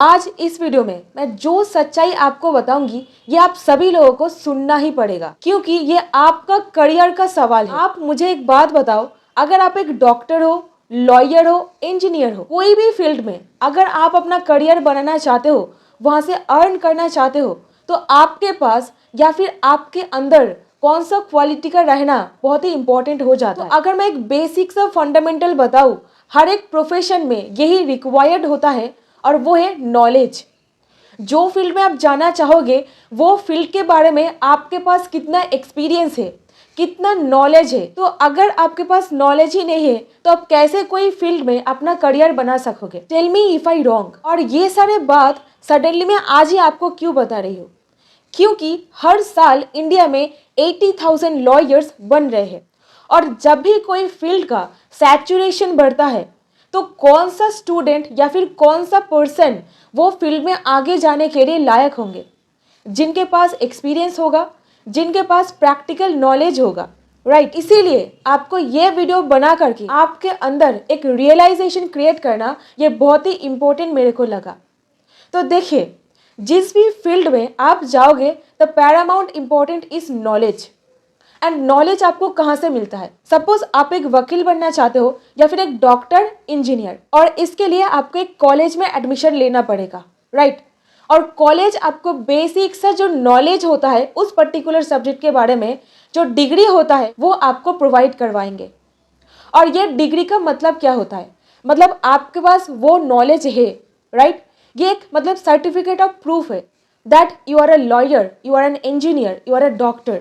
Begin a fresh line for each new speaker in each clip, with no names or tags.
आज इस वीडियो में मैं जो सच्चाई आपको बताऊंगी ये आप सभी लोगों को सुनना ही पड़ेगा, क्योंकि ये आपका करियर का सवाल है। आप मुझे एक बात बताओ, अगर आप एक डॉक्टर हो, लॉयर हो, इंजीनियर हो, कोई भी फील्ड में अगर आप अपना करियर बनाना चाहते हो, वहां से अर्न करना चाहते हो, तो आपके पास या फिर आपके अंदर कौन सा क्वालिटी का रहना बहुत ही इंपॉर्टेंट हो जाता है। अगर मैं एक बेसिक सा फंडामेंटल बताऊं, हर एक प्रोफेशन में यही रिक्वायर्ड होता है और वो है नॉलेज। जो फील्ड में आप जाना चाहोगे वो फील्ड के बारे में आपके पास कितना एक्सपीरियंस है, कितना नॉलेज है। तो अगर आपके पास नॉलेज ही नहीं है तो आप कैसे कोई फील्ड में अपना करियर बना सकोगे? Tell me if I wrong. और ये सारे बात सडनली मैं आज ही आपको क्यों बता रही हूँ? क्योंकि हर साल इंडिया में 80,000 लॉयर्स बन रहे हैं, और जब भी कोई फील्ड का सैचुरेशन बढ़ता है तो कौन सा स्टूडेंट या फिर कौन सा पर्सन वो फील्ड में आगे जाने के लिए लायक होंगे? जिनके पास एक्सपीरियंस होगा, जिनके पास प्रैक्टिकल नॉलेज होगा, राइट। इसीलिए आपको ये वीडियो बना करके आपके अंदर एक रियलाइजेशन क्रिएट करना ये बहुत ही इंपॉर्टेंट मेरे को लगा। तो देखिए, जिस भी फील्ड में आप जाओगे the Paramount important is knowledge. And knowledge आपको कहाँ से मिलता है? सपोज आप एक वकील बनना चाहते हो या फिर एक डॉक्टर, इंजीनियर, और इसके लिए आपको एक कॉलेज में एडमिशन लेना पड़ेगा, राइट। और कॉलेज आपको बेसिक सा जो नॉलेज होता है उस पर्टिकुलर सब्जेक्ट के बारे में, जो डिग्री होता है वो आपको प्रोवाइड करवाएंगे। और ये डिग्री का मतलब क्या होता है? मतलब आपके पास वो नॉलेज है, राइट। ये एक मतलब सर्टिफिकेट ऑफ प्रूफ है that you are a lawyer, you are an engineer, you are a doctor.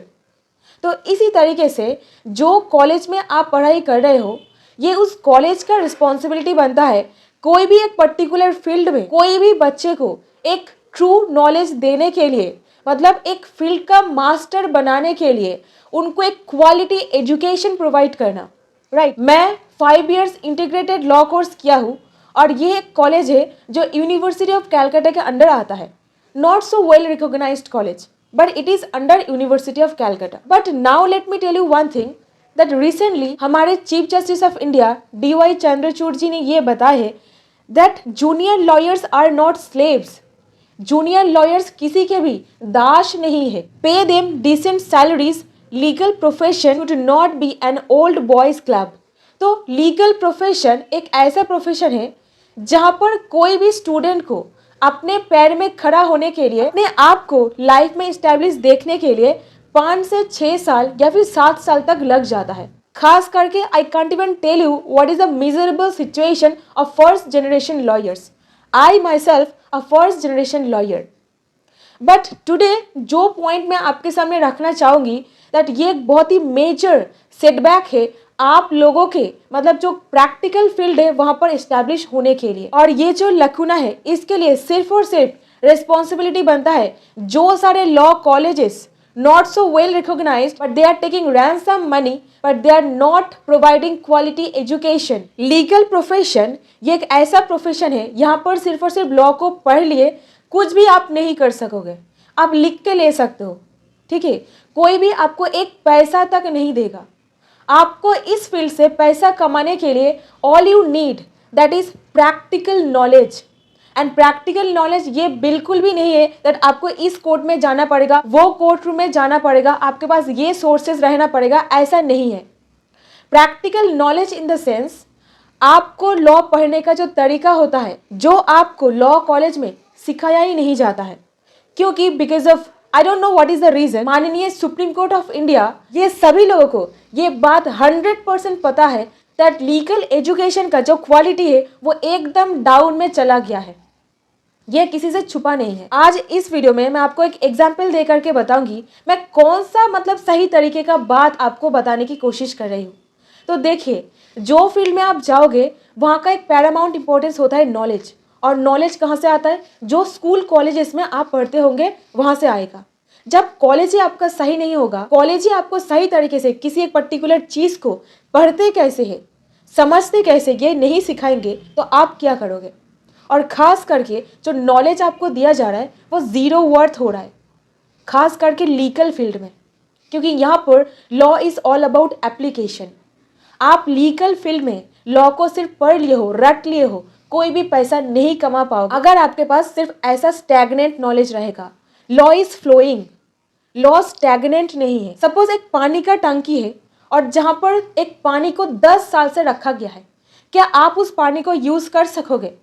तो इसी तरीके से जो कॉलेज में आप पढ़ाई कर रहे हो, ये उस कॉलेज का रिस्पॉन्सिबिलिटी बनता है कोई भी एक पर्टिकुलर फील्ड में कोई भी बच्चे को एक ट्रू नॉलेज देने के लिए, मतलब एक फील्ड का मास्टर बनाने के लिए उनको एक क्वालिटी एजुकेशन प्रोवाइड करना, राइट। मैं 5 इयर्स इंटीग्रेटेड लॉ कोर्स किया हूँ, और ये एक कॉलेज है जो यूनिवर्सिटी ऑफ कैलकाटा के अंडर आता है। Not so well recognised college, but it is under University of Calcutta. But now let me tell you one thing, that recently हमारे chief justice of India DY Chandrachud ji ने ये बताया है that junior lawyers are not slaves. Junior lawyers किसी के भी दास नहीं है। Pay them decent salaries. Legal profession should not be an old boys club. तो लीगल प्रोफेशन एक ऐसा प्रोफेशन है जहाँ पर कोई भी स्टूडेंट को अपने पैर में खड़ा होने के लिए, अपने आप को लाइफ में स्टैब्लिश देखने के लिए 5 से 6 साल या फिर 7 साल तक लग जाता है। खास करके I can't even tell you what is the miserable situation of first generation lawyers. I myself a first generation lawyer. But today जो पॉइंट मैं आपके सामने रखना चाहूंगी, दैट ये एक बहुत ही मेजर सेटबैक है आप लोगों के, मतलब जो प्रैक्टिकल फील्ड है वहां पर एस्टैब्लिश होने के लिए। और ये जो लकुना है, इसके लिए सिर्फ और सिर्फ रिस्पॉन्सिबिलिटी बनता है जो सारे law colleges not so well recognised, but they are taking ransom money, but they are not providing quality education. Legal profession ये एक ऐसा प्रोफेशन है, यहाँ पर सिर्फ और सिर्फ लॉ को पढ़ लिए कुछ भी आप नहीं कर सकोगे। आप लिख के ले सकते हो, ठीक है, कोई भी आपको एक पैसा तक नहीं देगा। आपको इस फील्ड से पैसा कमाने के लिए all you need that is practical knowledge. And practical knowledge ये बिल्कुल भी नहीं है दैट आपको इस कोर्ट में जाना पड़ेगा, वो कोर्ट रूम में जाना पड़ेगा, आपके पास ये सोर्सेज रहना पड़ेगा, ऐसा नहीं है। Practical knowledge in the sense आपको लॉ पढ़ने का जो तरीका होता है, जो आपको लॉ कॉलेज में सिखाया ही नहीं जाता है, क्योंकि because of I don't know what is the reason, माननीय सुप्रीम कोर्ट ऑफ इंडिया, ये सभी लोगों को ये बात 100% पता है दैट लीगल एजुकेशन का जो क्वालिटी है वो एकदम डाउन में चला गया है। ये किसी से छुपा नहीं है। आज इस वीडियो में मैं आपको एक एग्जाम्पल दे करके बताऊंगी मैं कौन सा मतलब सही तरीके का बात आपको बताने की कोशिश कर रही हूँ। तो देखिए, जो फील्ड में आप जाओगे वहाँ का एक पैरामाउंट इंपॉर्टेंस होता है नॉलेज। और नॉलेज कहाँ से आता है? जो स्कूल कॉलेजेस में आप पढ़ते होंगे वहाँ से आएगा। जब कॉलेज ही आपका सही नहीं होगा, कॉलेज ही आपको सही तरीके से किसी एक पर्टिकुलर चीज़ को पढ़ते कैसे है, समझते कैसे, ये नहीं सिखाएंगे तो आप क्या करोगे? और ख़ास करके जो नॉलेज आपको दिया जा रहा है वो ज़ीरो वर्थ हो रहा है, खास करके लीगल फील्ड में, क्योंकि यहाँ पर law is all about application. आप लीगल फील्ड में लॉ को सिर्फ पढ़ लिए हो, रट लिए हो, कोई भी पैसा नहीं कमा पाओगे अगर आपके पास सिर्फ ऐसा स्टैग्नेंट नॉलेज रहेगा। Law is flowing, law stagnant नहीं है। सपोज एक पानी का टंकी है और जहां पर एक पानी को 10 साल से रखा गया है, क्या आप उस पानी को यूज कर सकोगे?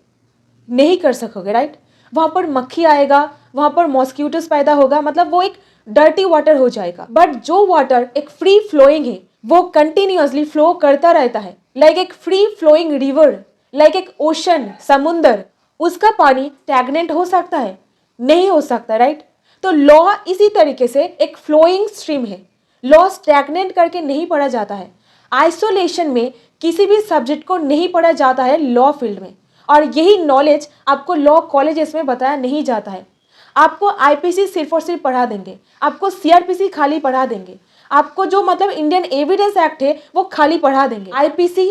नहीं कर सकोगे, राइट। वहां पर मक्खी आएगा, वहां पर मॉस्किटोस पैदा होगा, मतलब वो एक डर्टी वाटर हो जाएगा। बट जो वाटर एक फ्री फ्लोइंग है वो कंटिन्यूअसली फ्लो करता रहता है, लाइक एक फ्री फ्लोइंग रिवर, लाइक एक ओशन, समुंदर, उसका पानी स्टैग्नेंट हो सकता है? नहीं हो सकता, राइट। तो लॉ इसी तरीके से एक फ्लोइंग स्ट्रीम है। लॉ स्टैग्नेंट करके नहीं पढ़ा जाता है, आइसोलेशन में किसी भी सब्जेक्ट को नहीं पढ़ा जाता है लॉ फील्ड में। और यही नॉलेज आपको लॉ कॉलेजेस में बताया नहीं जाता है। आपको आईपीसी सिर्फ और सिर्फ पढ़ा देंगे, आपको सीआरपीसी खाली पढ़ा देंगे, आपको जो मतलब इंडियन एविडेंस एक्ट है वो खाली पढ़ा देंगे। IPC,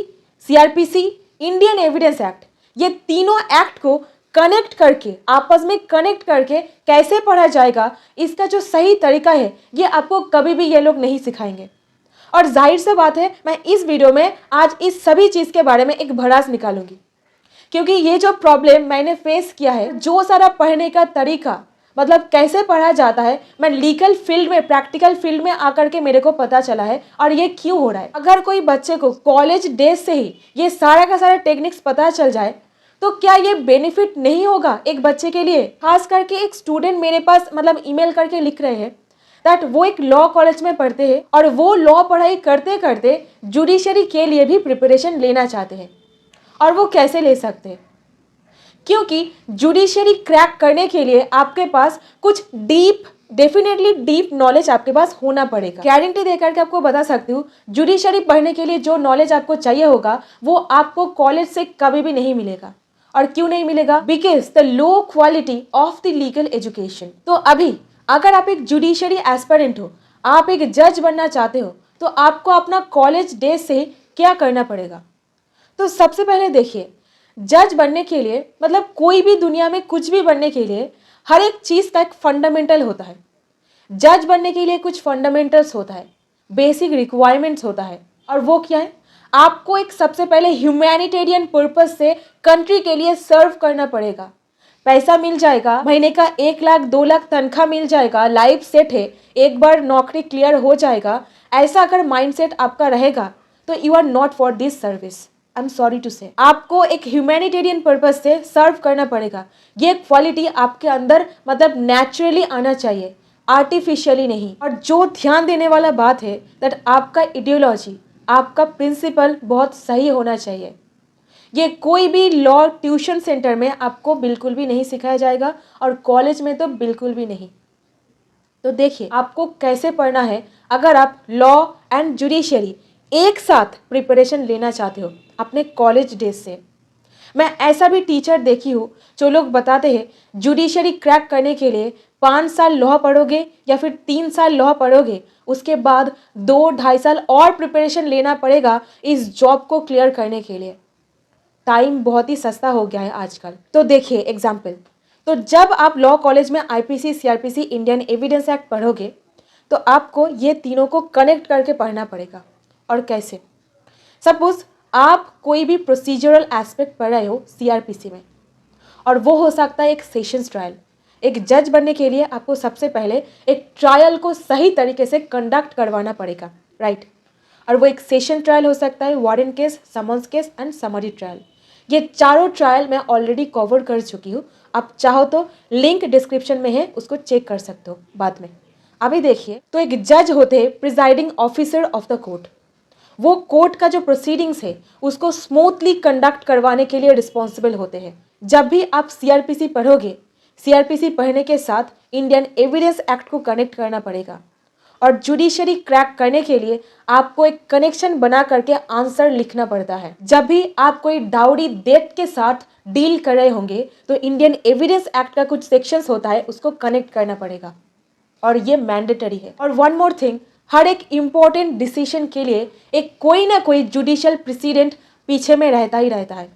CrPC, Indian evidence act, ये तीनों एक्ट को कनेक्ट करके, आपस में कनेक्ट करके कैसे पढ़ा जाएगा, इसका जो सही तरीका है ये आपको कभी भी ये लोग नहीं सिखाएंगे। और जाहिर सी बात है, मैं इस वीडियो में आज इस सभी चीज़ के बारे में एक भड़ास निकालूंगी, क्योंकि ये जो प्रॉब्लम मैंने फेस किया है, जो सारा पढ़ने का तरीका, मतलब कैसे पढ़ा जाता है, मैं लीगल फील्ड में, प्रैक्टिकल फील्ड में आकर के मेरे को पता चला है। और ये क्यों हो रहा है? अगर कोई बच्चे को कॉलेज डेज से ही ये सारा का सारा टेक्निक्स पता चल जाए तो क्या ये बेनिफिट नहीं होगा एक बच्चे के लिए? खास करके एक स्टूडेंट मेरे पास मतलब ईमेल करके लिख रहे हैं दैट वो एक लॉ कॉलेज में पढ़ते हैं और वो लॉ पढ़ाई करते करते जुडिशरी के लिए भी प्रिपरेशन लेना चाहते हैं। और वो कैसे ले सकते हैं? क्योंकि जुडिशरी क्रैक करने के लिए आपके पास कुछ डीप, डेफिनेटली डीप नॉलेज आपके पास होना पड़ेगा। गारंटी देकर के आपको बता सकती हूँ, जुडिशरी पढ़ने के लिए जो नॉलेज आपको चाहिए होगा वो आपको कॉलेज से कभी भी नहीं मिलेगा। और क्यों नहीं मिलेगा? Because the low quality of the legal education. तो अभी अगर आप एक जुडिशरी एस्पिरेंट हो, आप एक जज बनना चाहते हो, तो आपको अपना कॉलेज डेज से क्या करना पड़ेगा? तो सबसे पहले देखिए, जज बनने के लिए, मतलब कोई भी दुनिया में कुछ भी बनने के लिए हर एक चीज़ का एक फंडामेंटल होता है। जज बनने के लिए कुछ फंडामेंटल्स होता है, बेसिक रिक्वायरमेंट्स होता है। और वो क्या है? आपको एक सबसे पहले ह्यूमैनिटेरियन पर्पस से कंट्री के लिए सर्व करना पड़ेगा। पैसा मिल जाएगा, महीने का 1 लाख 2 लाख तनख्वाह मिल जाएगा, लाइफ सेट है, एक बार नौकरी क्लियर हो जाएगा, ऐसा अगर माइंडसेट आपका रहेगा तो you are not for this service. I am sorry to say, आपको एक ह्यूमैनिटेरियन पर्पस से सर्व करना पड़ेगा। ये क्वालिटी आपके अंदर मतलब नेचुरली आना चाहिए, आर्टिफिशियली नहीं। और जो ध्यान देने वाला बात है दैट आपका आइडियोलॉजी, आपका प्रिंसिपल बहुत सही होना चाहिए। ये कोई भी लॉ ट्यूशन सेंटर में आपको बिल्कुल भी नहीं सिखाया जाएगा और कॉलेज में तो बिल्कुल भी नहीं। तो देखिए आपको कैसे पढ़ना है अगर आप लॉ एंड जुडिशरी एक साथ प्रिपरेशन लेना चाहते हो अपने कॉलेज डेज से। मैं ऐसा भी टीचर देखी हूँ जो लोग बताते हैं जुडिशरी क्रैक करने के लिए 5 साल लॉ पढ़ोगे या फिर 3 साल लॉ पढ़ोगे, उसके बाद 2-2.5 साल और प्रिपरेशन लेना पड़ेगा इस जॉब को क्लियर करने के लिए। टाइम बहुत ही सस्ता हो गया है आजकल। तो देखिए एग्जाम्पल, तो जब आप लॉ कॉलेज में IPC, CrPC, Indian evidence act पढ़ोगे तो आपको ये तीनों को कनेक्ट करके पढ़ना पड़ेगा। और कैसे? सपोज आप कोई भी प्रोसीजरल एस्पेक्ट पढ़ रहे हो सीआरपीसी में, और वो हो सकता है एक सेशंस ट्रायल। एक जज बनने के लिए आपको सबसे पहले एक ट्रायल को सही तरीके से कंडक्ट करवाना पड़ेगा, राइट। और वो एक सेशन ट्रायल हो सकता है, warrant case, summons case and summary trial. ये चारों ट्रायल मैं ऑलरेडी कवर कर चुकी हूँ, आप चाहो तो लिंक डिस्क्रिप्शन में है, उसको चेक कर सकते हो बाद में। अभी देखिए, तो एक जज होते हैं presiding officer of the court. वो कोर्ट का जो प्रोसीडिंग्स है उसको स्मूथली कंडक्ट करवाने के लिए रिस्पॉन्सिबल होते हैं। जब भी आप सीआरपीसी पढ़ोगे, सीआरपीसी पढ़ने के साथ इंडियन एविडेंस एक्ट को कनेक्ट करना पड़ेगा। और जुडिशरी क्रैक करने के लिए आपको एक कनेक्शन बना करके आंसर लिखना पड़ता है। जब भी आप कोई डाउरी डेट के साथ डील कर रहे होंगे तो इंडियन एविडेंस एक्ट का कुछ सेक्शंस होता है, उसको कनेक्ट करना पड़ेगा और ये मैंडेटरी है। और वन मोर थिंग, हर एक इम्पोर्टेंट डिसीजन के लिए एक कोई ना कोई जुडिशियल प्रेसिडेंट पीछे में रहता ही रहता है।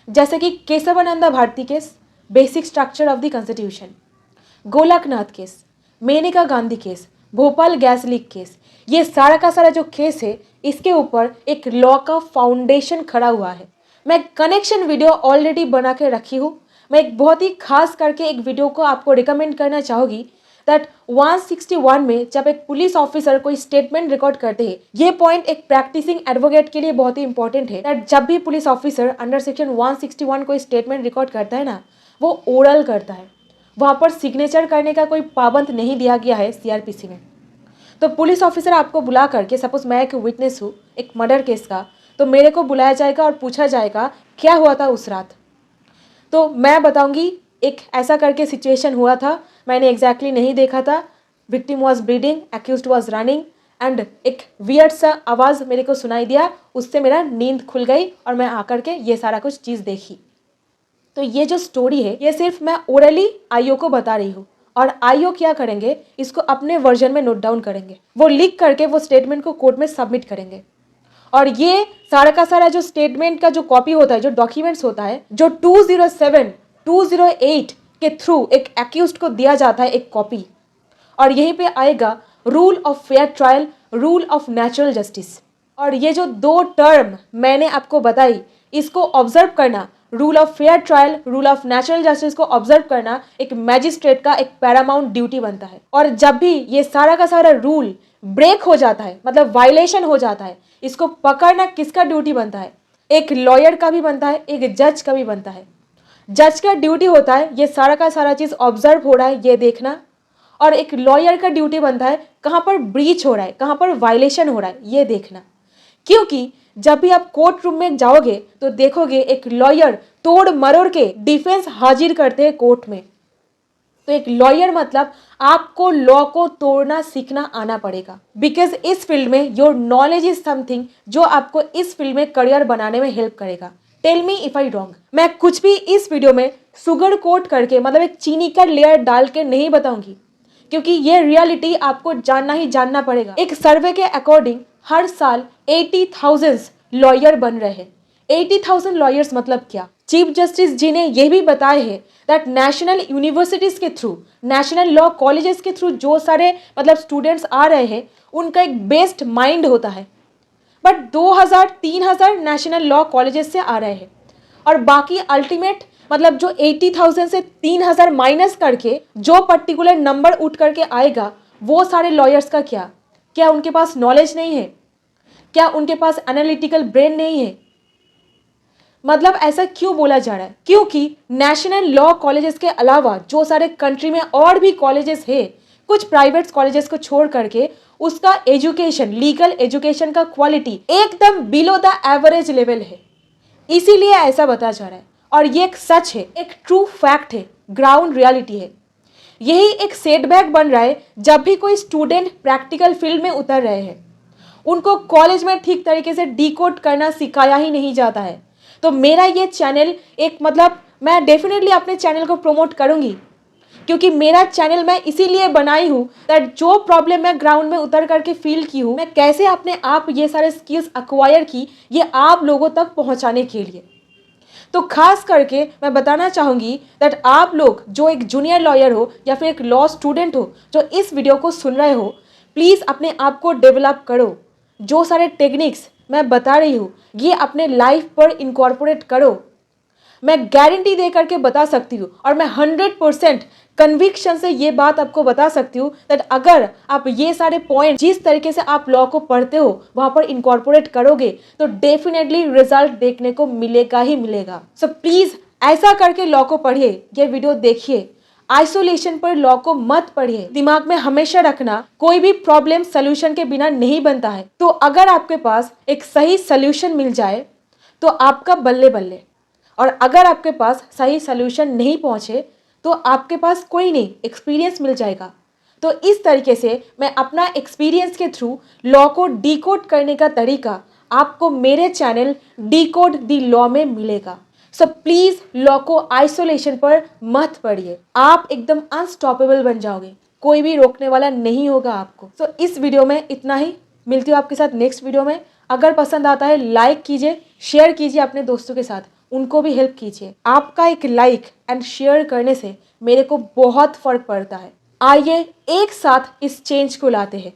जैसे कि Keshavananda Bharati case, basic structure of the constitution, Golaknath case, Maneka Gandhi case, Bhopal gas leak case, ये सारा का सारा जो केस है इसके ऊपर एक लॉ का फाउंडेशन खड़ा हुआ है। मैं कनेक्शन वीडियो ऑलरेडी बना के रखी हूँ। मैं एक बहुत ही खास करके एक वीडियो को आपको रिकमेंड करना चाहूँगी दैट 161 में जब एक पुलिस ऑफिसर कोई स्टेटमेंट रिकॉर्ड करते हैं, ये पॉइंट एक प्रैक्टिसिंग एडवोकेट के लिए बहुत ही इंपॉर्टेंट है दैट जब भी पुलिस ऑफिसर अंडर सेक्शन 161 कोई स्टेटमेंट रिकॉर्ड करता है ना, वो ओरल करता है। वहाँ पर सिग्नेचर करने का कोई पाबंद नहीं दिया गया है सीआरपीसी में। तो पुलिस ऑफिसर आपको बुला करके, सपोज मैं एक विटनेस हूँ एक मर्डर केस का, तो मेरे को बुलाया जाएगा और पूछा जाएगा क्या हुआ था उस रात। तो मैं बताऊंगी एक ऐसा करके सिचुएशन हुआ था, मैंने एग्जैक्टली नहीं देखा था, victim was bleeding, accused was running and एक वियर्ड सा आवाज़ मेरे को सुनाई दिया, उससे मेरा नींद खुल गई और मैं आकर के ये सारा कुछ चीज़ देखी। तो ये जो स्टोरी है ये सिर्फ मैं ओरली आईओ को बता रही हूँ और आईओ क्या करेंगे, इसको अपने वर्जन में नोट डाउन करेंगे, वो लिख करके वो स्टेटमेंट को कोर्ट में सबमिट करेंगे। और ये सारा का सारा जो स्टेटमेंट का जो कॉपी होता है, जो डॉक्यूमेंट्स होता है, जो 207, 208 के थ्रू एक एक्यूज्ड को दिया जाता है एक कॉपी, और यहीं पे आएगा rule of fair trial, rule of natural justice. और ये जो दो टर्म मैंने आपको बताई, इसको ऑब्जर्व करना, rule of fair trial, rule of natural justice को ऑब्जर्व करना एक मैजिस्ट्रेट का एक पैरामाउंट ड्यूटी बनता है। और जब भी ये सारा का सारा रूल ब्रेक हो जाता है, मतलब वायलेशन हो जाता है, इसको पकड़ना किसका ड्यूटी बनता है? एक लॉयर का भी बनता है, एक जज का भी बनता है। जज का ड्यूटी होता है ये सारा का सारा चीज़ ऑब्जर्व हो रहा है ये देखना, और एक लॉयर का ड्यूटी बनता है कहाँ पर ब्रीच हो रहा है, कहाँ पर वायलेशन हो रहा है ये देखना। क्योंकि जब भी आप कोर्ट रूम में जाओगे तो देखोगे एक लॉयर तोड़ मरोड़ के डिफेंस हाजिर करते हैं कोर्ट में। तो एक लॉयर मतलब आपको लॉ को तोड़ना सीखना आना पड़ेगा, बिकॉज इस फील्ड में योर नॉलेज इज समथिंग जो आपको इस फील्ड में करियर बनाने में हेल्प करेगा। Tell me if I wrong. मैं कुछ भी इस वीडियो में सुगर कोट करके, मतलब एक चीनी का लेयर डाल के नहीं बताऊंगी, क्योंकि ये रियलिटी आपको जानना ही जानना पड़ेगा। एक सर्वे के अकॉर्डिंग हर साल 80,000 लॉयर बन रहे हैं। 80,000 लॉयर्स मतलब क्या? चीफ जस्टिस जी ने यह भी बताया है दैट नेशनल यूनिवर्सिटीज के थ्रू, नेशनल लॉ कॉलेजेस के थ्रू जो सारे मतलब स्टूडेंट्स आ रहे हैं, उनका एक बेस्ड माइंड होता है, बट 2,000-3,000 नेशनल लॉ कॉलेजेस से आ रहे हैं, और बाकी अल्टीमेट मतलब जो 80,000 से 3,000 माइनस करके जो पर्टिकुलर नंबर उठ करके आएगा, वो सारे लॉयर्स का क्या? क्या उनके पास नॉलेज नहीं है? क्या उनके पास एनालिटिकल ब्रेन नहीं है? मतलब ऐसा क्यों बोला जा रहा है? क्योंकि नेशनल लॉ कॉलेजेस के अलावा जो सारे कंट्री में और भी कॉलेजेस है, कुछ प्राइवेट कॉलेजेस को छोड़ करके, उसका एजुकेशन, लीगल एजुकेशन का क्वालिटी एकदम बिलो द एवरेज लेवल है। इसीलिए ऐसा बताया जा रहा है, और ये एक सच है, एक ट्रू फैक्ट है, ग्राउंड रियलिटी है। यही एक सेटबैक बन रहा है जब भी कोई स्टूडेंट प्रैक्टिकल फील्ड में उतर रहे हैं, उनको कॉलेज में ठीक तरीके से डिकोड करना सिखाया ही नहीं जाता है। तो मेरा ये चैनल एक मतलब मैं डेफिनेटली अपने चैनल को प्रमोट करूंगी, क्योंकि मेरा चैनल मैं इसीलिए बनाई हूँ दैट जो प्रॉब्लम मैं ग्राउंड में उतर करके फील की हूँ, मैं कैसे अपने आप ये सारे स्किल्स अक्वायर की, ये आप लोगों तक पहुँचाने के लिए। तो खास करके मैं बताना चाहूँगी दैट आप लोग जो एक जूनियर लॉयर हो या फिर एक लॉ स्टूडेंट हो जो इस वीडियो को सुन रहे हो, प्लीज़ अपने आप को डेवलप करो। जो सारे टेक्निक्स मैं बता रही हूँ ये अपने लाइफ पर इनकॉर्पोरेट करो। मैं गारंटी दे करके बता सकती हूँ, और मैं 100% कन्विक्शन से ये बात आपको बता सकती हूँ दैट अगर आप ये सारे पॉइंट जिस तरीके से आप लॉ को पढ़ते हो वहाँ पर इनकॉर्पोरेट करोगे तो डेफिनेटली रिजल्ट देखने को मिलेगा ही मिलेगा। सो प्लीज़ ऐसा करके लॉ को पढ़िए, ये वीडियो देखिए। आइसोलेशन पर लॉ को मत पढ़िए। दिमाग में हमेशा रखना कोई भी प्रॉब्लम सोल्यूशन के बिना नहीं बनता है। तो अगर आपके पास एक सही सोल्यूशन मिल जाए तो आपका बल्ले बल्ले, और अगर आपके पास सही सोल्यूशन नहीं पहुंचे तो आपके पास कोई नहीं, एक्सपीरियंस मिल जाएगा। तो इस तरीके से मैं अपना एक्सपीरियंस के थ्रू लॉ को डिकोड करने का तरीका आपको मेरे चैनल डिकोड द लॉ में मिलेगा। सो प्लीज़ लॉ को आइसोलेशन पर मत पढ़िए, आप एकदम अनस्टॉपेबल बन जाओगे, कोई भी रोकने वाला नहीं होगा आपको। सो इस वीडियो में इतना ही, मिलती हूँ आपके साथ नेक्स्ट वीडियो में। अगर पसंद आता है लाइक कीजिए, शेयर कीजिए अपने दोस्तों के साथ, उनको भी हेल्प कीजिए। आपका एक लाइक एंड शेयर करने से मेरे को बहुत फर्क पड़ता है। आइए एक साथ इस चेंज को लाते हैं।